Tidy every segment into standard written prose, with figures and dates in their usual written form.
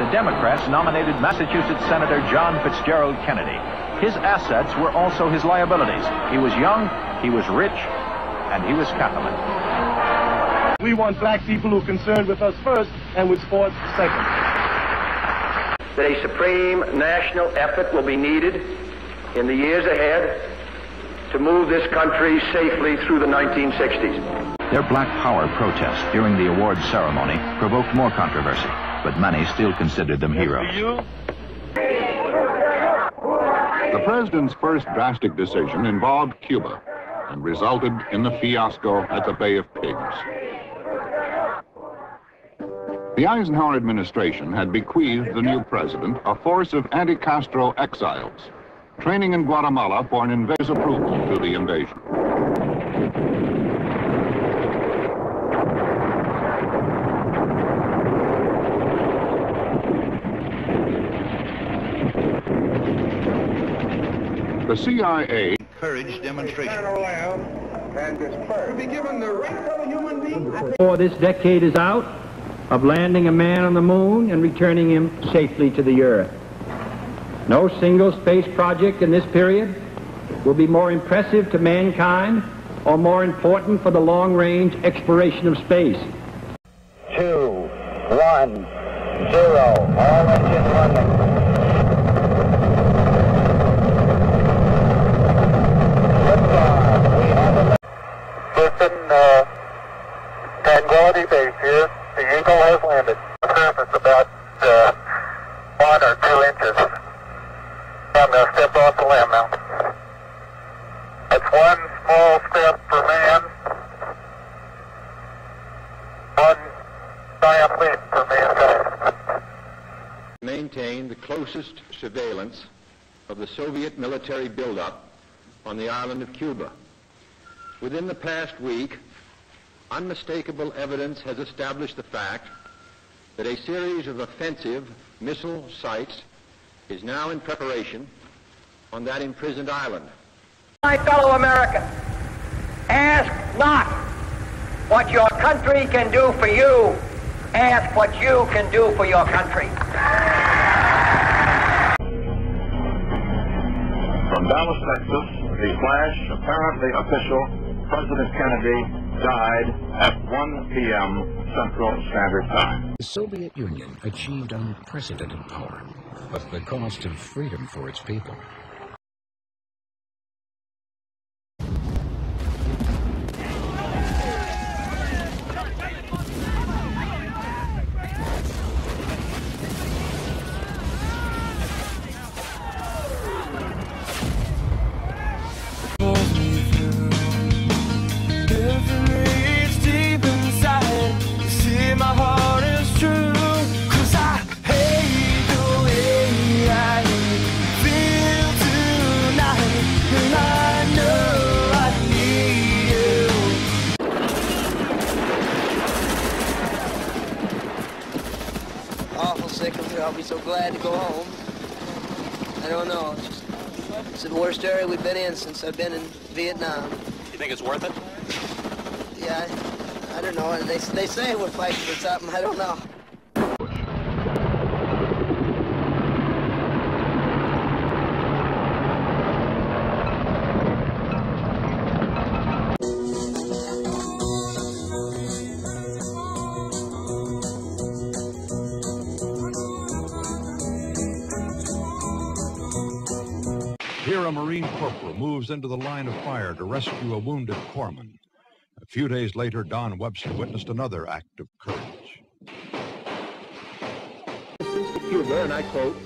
the Democrats nominated Massachusetts Senator John Fitzgerald Kennedy. His assets were also his liabilities. He was young, he was rich, and he was Catholic. We want black people who are concerned with us first and with sports second. That a supreme national effort will be needed in the years ahead to move this country safely through the 1960s. Their Black Power protest during the awards ceremony provoked more controversy, but many still considered them heroes. The president's first drastic decision involved Cuba and resulted in the fiasco at the Bay of Pigs. The Eisenhower administration had bequeathed the new president a force of anti-Castro exiles, training in Guatemala for an invader's approval to the invasion. The CIA encouraged demonstration. Before this decade is out, of landing a man on the moon and returning him safely to the earth. No single space project in this period will be more impressive to mankind or more important for the long-range exploration of space. 2, 1, 0, all engines running. Listen, Tranquility Base here. The Eagle has landed. The surface about 1 or 2 inches. I'm going to step off the land now. That's one small step for man, one giant leap for mankind. Maintain the closest surveillance of the Soviet military buildup on the island of Cuba. Within the past week, unmistakable evidence has established the fact that a series of offensive missile sites is now in preparation on that imprisoned island. My fellow Americans, ask not what your country can do for you, ask what you can do for your country. From Dallas, Texas, the flash, apparently official, President Kennedy died at 1 p.m. Central Standard Time. The Soviet Union achieved unprecedented power, but at the cost of freedom for its people. I'll be so glad to go home. I don't know. It's the worst area we've been in since I've been in Vietnam. You think it's worth it? Yeah, I don't know. They say we're fighting for something. I don't know. Here, a Marine corporal moves into the line of fire to rescue a wounded corpsman. A few days later, Don Webster witnessed another act of courage. Cuba, and I quote,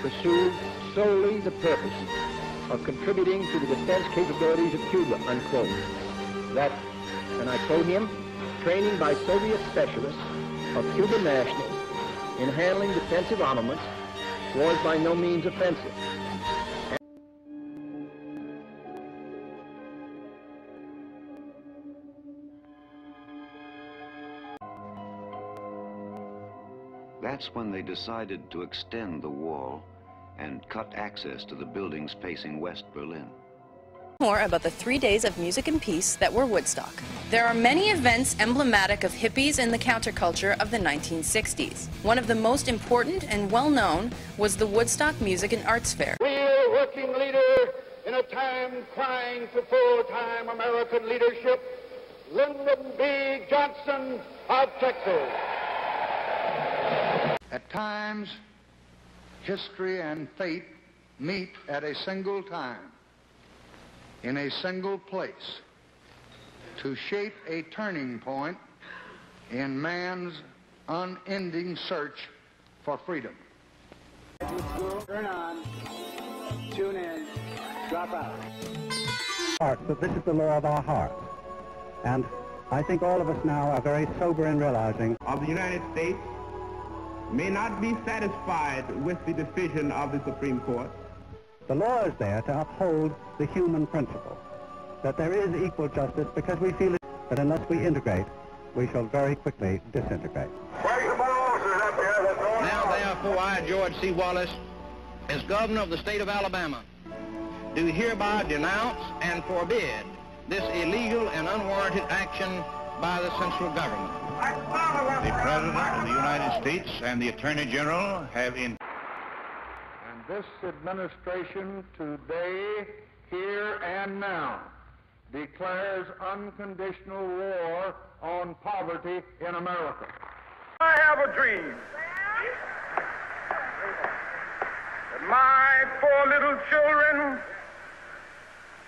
pursued solely the purpose of contributing to the defense capabilities of Cuba, unquote. That, and I quote him, training by Soviet specialists of Cuban nationals in handling defensive armaments was by no means offensive. That's when they decided to extend the wall and cut access to the buildings facing West Berlin. More about the 3 days of music and peace that were Woodstock. There are many events emblematic of hippies and the counterculture of the 1960s. One of the most important and well-known was the Woodstock Music and Arts Fair. Real working leader in a time crying for full-time American leadership, Lyndon B. Johnson of Texas. At times, history and fate meet at a single time, in a single place, to shape a turning point in man's unending search for freedom. Turn on, tune in, drop out. But this is the law of our hearts. And I think all of us now are very sober in realizing of the United States may not be satisfied with the decision of the Supreme Court. The law is there to uphold the human principle, that there is equal justice, because we feel that unless we integrate, we shall very quickly disintegrate. Now, therefore, I, George C. Wallace, as governor of the state of Alabama, do hereby denounce and forbid this illegal and unwarranted action by the central government. The President of the United States and the Attorney General have in... And this administration today, here and now, declares unconditional war on poverty in America. I have a dream that my 4 little children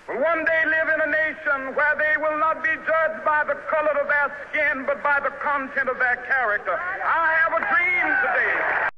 will one day live in a nation where they will not be judged by the color of their skin, but by the content of their character. I have a dream today.